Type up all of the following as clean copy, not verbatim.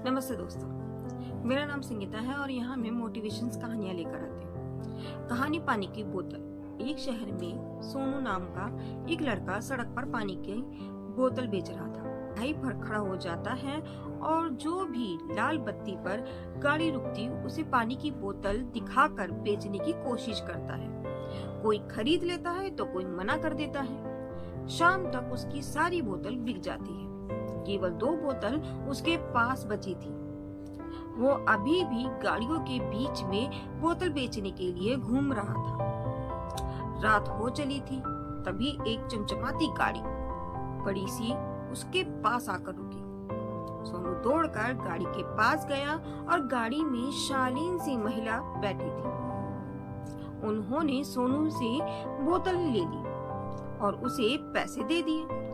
नमस्ते दोस्तों, मेरा नाम संगीता है और यहाँ मैं मोटिवेशन कहानियाँ लेकर आती हूँ। कहानी पानी की बोतल। एक शहर में सोनू नाम का एक लड़का सड़क पर पानी की बोतल बेच रहा था। भाई पर खड़ा हो जाता है और जो भी लाल बत्ती पर गाड़ी रुकती उसे पानी की बोतल दिखाकर बेचने की कोशिश करता है। कोई खरीद लेता है तो कोई मना कर देता है। शाम तक उसकी सारी बोतल बिक जाती है। केवल 2 बोतल उसके पास बची थी। वो अभी भी गाड़ियों के बीच में बोतल बेचने के लिए घूम रहा था। रात हो चली थी, तभी एक चमचमाती गाड़ी बड़ी सी उसके पास आकर रुकी। सोनू दौड़कर गाड़ी के पास गया और गाड़ी में शालीन सी महिला बैठी थी। उन्होंने सोनू से बोतल ले ली और उसे पैसे दे दिए,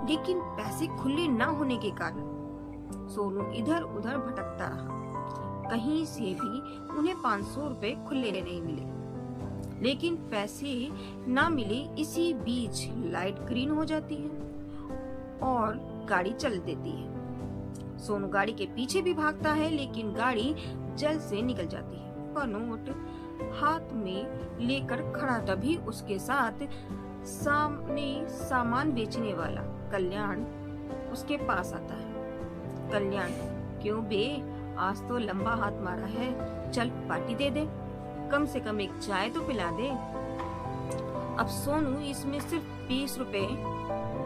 लेकिन पैसे खुले न होने के कारण सोनू इधर उधर भटकता रहा। कहीं से भी उन्हें 500 रुपए खुले नहीं मिले, लेकिन पैसे न मिले। इसी बीच लाइट ग्रीन हो जाती है और गाड़ी चल देती है। सोनू गाड़ी के पीछे भी भागता है, लेकिन गाड़ी जल्द से निकल जाती है। वह नोट हाथ में लेकर खड़ा, तभी उसके साथ सामने सामान बेचने वाला कल्याण उसके पास आता है। कल्याण, क्यों बे, आज तो लंबा हाथ मारा है, चल पार्टी दे दे, कम से कम एक चाय तो पिला दे। अब सोनू इसमें सिर्फ 20 रुपए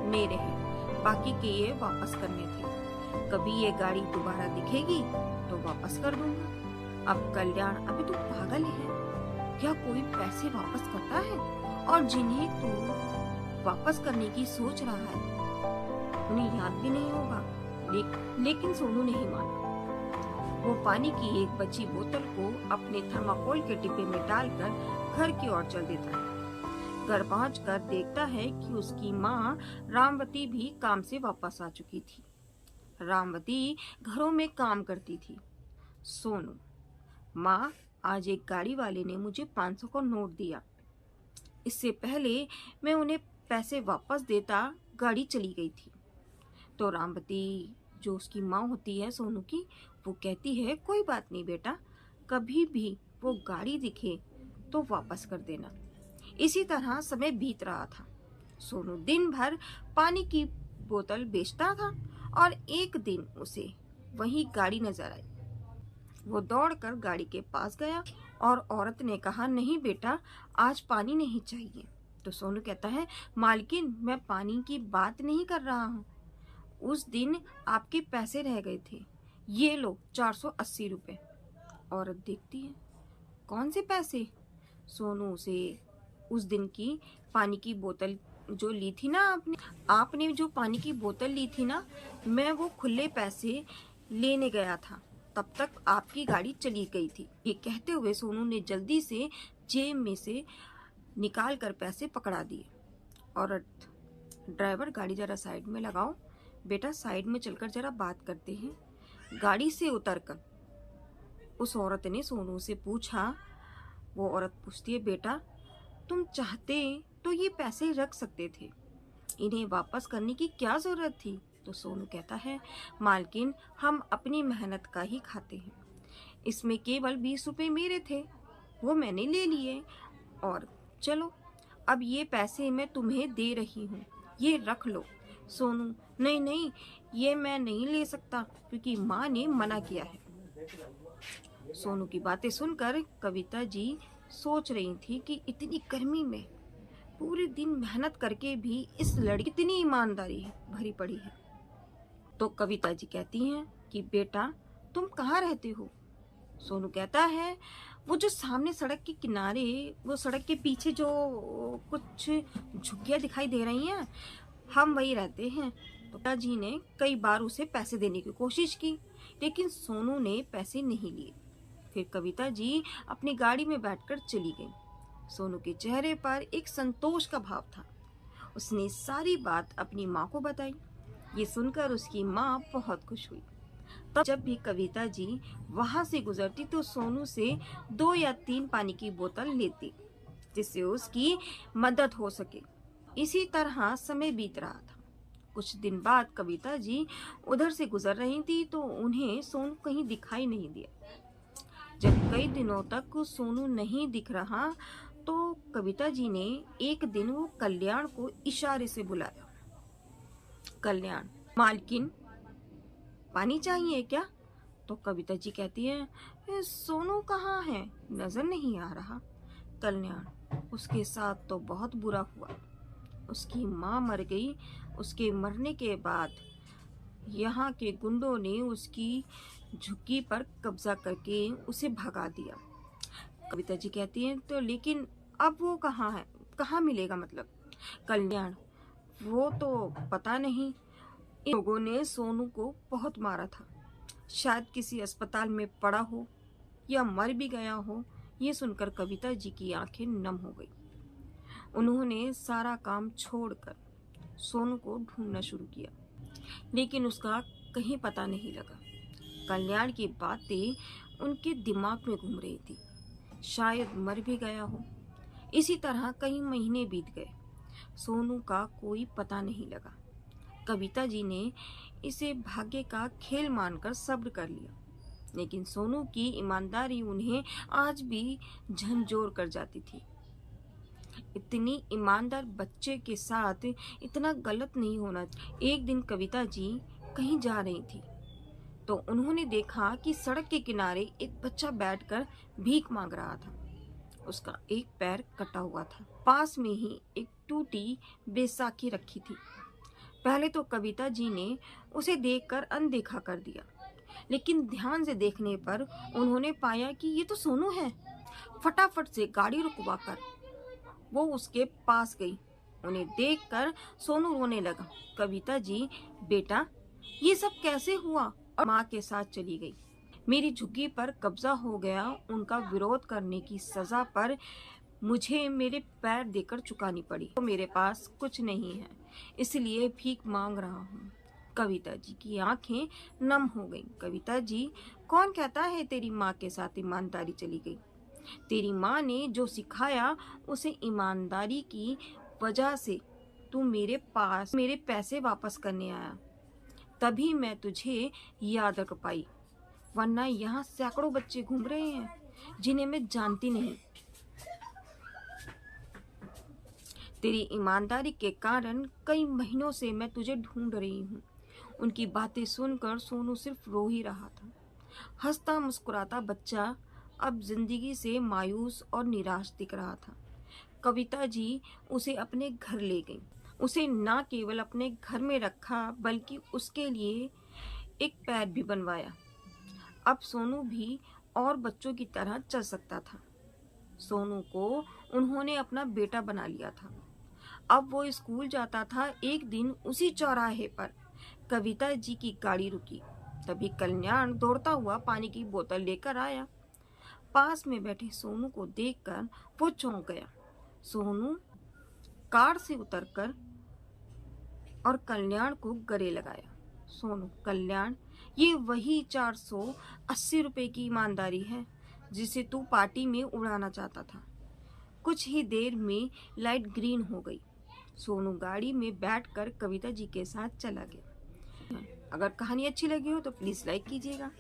मेरे हैं, बाकी के ये वापस करने थे। कभी ये गाड़ी दोबारा दिखेगी तो वापस कर दूंगा। अब कल्याण, अभी तू पागल है क्या? कोई पैसे वापस करता है? और जिन्हें तू वापस करने की सोच रहा है उन्हें याद भी नहीं होगा। लेकिन सोनू नहीं माना। वो पानी की एक बची बोतल को अपने थर्माकोल के डिब्बे में डालकर घर की ओर चल देता है। घर पहुंचकर देखता है कि उसकी माँ रामवती भी काम से वापस आ चुकी थी। रामवती घरों में काम करती थी। सोनू, माँ, आज एक गाड़ी वाले ने मुझे 500 का नोट दिया। इससे पहले मैं उन्हें पैसे वापस देता, गाड़ी चली गई थी। तो रामवती, जो उसकी माँ होती है सोनू की, वो कहती है, कोई बात नहीं बेटा, कभी भी वो गाड़ी दिखे तो वापस कर देना। इसी तरह समय बीत रहा था। सोनू दिन भर पानी की बोतल बेचता था और एक दिन उसे वही गाड़ी नजर आई। वो दौड़कर गाड़ी के पास गया और औरत ने कहा, नहीं बेटा, आज पानी नहीं चाहिए। तो सोनू कहता है, मालकिन, मैं पानी की बात नहीं कर रहा हूँ, उस दिन आपके पैसे रह गए थे, ये लो 480 रुपए। औरत देखती है, कौन से पैसे? सोनू से उस दिन की पानी की बोतल जो ली थी ना आपने जो पानी की बोतल ली थी ना, मैं वो खुले पैसे लेने गया था, तब तक आपकी गाड़ी चली गई थी। ये कहते हुए सोनू ने जल्दी से जेब में से निकाल कर पैसे पकड़ा दिए। औरत, ड्राइवर, गाड़ी जरा साइड में लगाओ, बेटा साइड में चलकर जरा बात करते हैं। गाड़ी से उतरकर उस औरत ने सोनू से पूछा। वो औरत पूछती है, बेटा तुम चाहते तो ये पैसे रख सकते थे, इन्हें वापस करने की क्या जरूरत थी? तो सोनू कहता है, मालकिन, हम अपनी मेहनत का ही खाते हैं, इसमें केवल 20 रुपए मेरे थे, वो मैंने ले लिए, और चलो अब ये पैसे मैं तुम्हें दे रही हूँ, ये रख लो। सोनू, नहीं नहीं, ये मैं नहीं ले सकता क्योंकि माँ ने मना किया है। सोनू की बातें सुनकर कविता जी सोच रही थी कि इतनी गर्मी में पूरे दिन मेहनत करके भी इस लड़की इतनी ईमानदारी भरी पड़ी है। तो कविता जी कहती हैं कि बेटा तुम कहाँ रहते हो? सोनू कहता है, वो जो सामने सड़क के किनारे, वो सड़क के पीछे जो कुछ झुग्गियाँ दिखाई दे रही हैं, हम वही रहते हैं। तो पिताजी ने कई बार उसे पैसे देने की कोशिश की, लेकिन सोनू ने पैसे नहीं लिए। फिर कविता जी अपनी गाड़ी में बैठकर चली गई। सोनू के चेहरे पर एक संतोष का भाव था। उसने सारी बात अपनी माँ को बताई। ये सुनकर उसकी माँ बहुत खुश हुई। तब जब भी कविता जी वहां से गुजरती तो सोनू से 2 या 3 पानी की बोतल लेती, जिससे उसकी मदद हो सके। इसी तरह समय बीत रहा था। कुछ दिन बाद कविता जी उधर से गुजर रही थी तो उन्हें सोनू कहीं दिखाई नहीं दिया। जब कई दिनों तक सोनू नहीं दिख रहा तो कविता जी ने एक दिन वो कल्याण को इशारे से बुलाया। कल्याण, मालकिन पानी चाहिए क्या? तो कविता जी कहती है, सोनू कहाँ है, नजर नहीं आ रहा। कल्याण, उसके साथ तो बहुत बुरा हुआ। उसकी माँ मर गई। उसके मरने के बाद यहाँ के गुंडों ने उसकी झुग्गी पर कब्जा करके उसे भगा दिया। कविता जी कहती हैं, तो लेकिन अब वो कहाँ है, कहाँ मिलेगा मतलब? कल्याण, वो तो पता नहीं। इन लोगों ने सोनू को बहुत मारा था। शायद किसी अस्पताल में पड़ा हो या मर भी गया हो। ये सुनकर कविता जी की आंखें नम हो गई। उन्होंने सारा काम छोड़कर सोनू को ढूंढना शुरू किया, लेकिन उसका कहीं पता नहीं लगा। कल्याण की बातें उनके दिमाग में घूम रही थी। शायद मर भी गया हो। इसी तरह कई महीने बीत गए। सोनू का कोई पता नहीं लगा। कविता जी ने इसे भाग्य का खेल मानकर सब्र कर लिया, लेकिन सोनू की ईमानदारी उन्हें आज भी झंझोर कर जाती थी। इतनी ईमानदार बच्चे के साथ इतना गलत नहीं होना। एक दिन कविता जी कहीं जा रही थी तो उन्होंने देखा कि सड़क के किनारे एक बच्चा बैठकर भीख मांग रहा था। उसका एक पैर कटा हुआ था। पास में ही एक टूटी बैसाखी रखी थी। पहले तो कविता जी ने उसे देखकर अनदेखा कर दिया, लेकिन ध्यान से देखने पर उन्होंने पाया कि ये तो सोनू है। फटाफट से गाड़ी रुकवाकर वो उसके पास गई। उन्हें देखकर सोनू रोने लगा। कविता जी, बेटा ये सब कैसे हुआ? और माँ के साथ चली गई। मेरी झुग्गी पर कब्जा हो गया। उनका विरोध करने की सजा पर मुझे मेरे पैर देकर चुकानी पड़ी। तो मेरे पास कुछ नहीं है, इसलिए भीख मांग रहा हूँ। कविता जी की आंखें नम हो गईं। कविता जी, कौन कहता है तेरी माँ के साथ ईमानदारी चली गई? तेरी माँ ने जो सिखाया उसे ईमानदारी की वजह से तू मेरे पास मेरे पैसे वापस करने आया, तभी मैं तुझे याद रख पाई। वरना यहाँ सैकड़ों बच्चे घूम रहे हैं जिन्हें मैं जानती नहीं। तेरी ईमानदारी के कारण कई महीनों से मैं तुझे ढूंढ रही हूँ। उनकी बातें सुनकर सोनू सिर्फ रो ही रहा था। हंसता मुस्कुराता बच्चा अब जिंदगी से मायूस और निराश दिख रहा था। कविता जी उसे अपने घर ले गई। उसे न केवल अपने घर में रखा बल्कि उसके लिए एक पैर भी बनवाया। अब सोनू भी और बच्चों की तरह चल सकता था। सोनू को उन्होंने अपना बेटा बना लिया था। अब वो स्कूल जाता था। एक दिन उसी चौराहे पर कविता जी की गाड़ी रुकी। तभी कल्याण दौड़ता हुआ पानी की बोतल लेकर आया। पास में बैठे सोनू को देखकर वो चौंक गया। सोनू कार से उतरकर और कल्याण को गले लगाया। सोनू, कल्याण, ये वही 480 रुपए की ईमानदारी है जिसे तू पार्टी में उड़ाना चाहता था। कुछ ही देर में लाइट ग्रीन हो गई। सोनू गाड़ी में बैठकर कविता जी के साथ चला गया। अगर कहानी अच्छी लगी हो तो प्लीज़ लाइक कीजिएगा।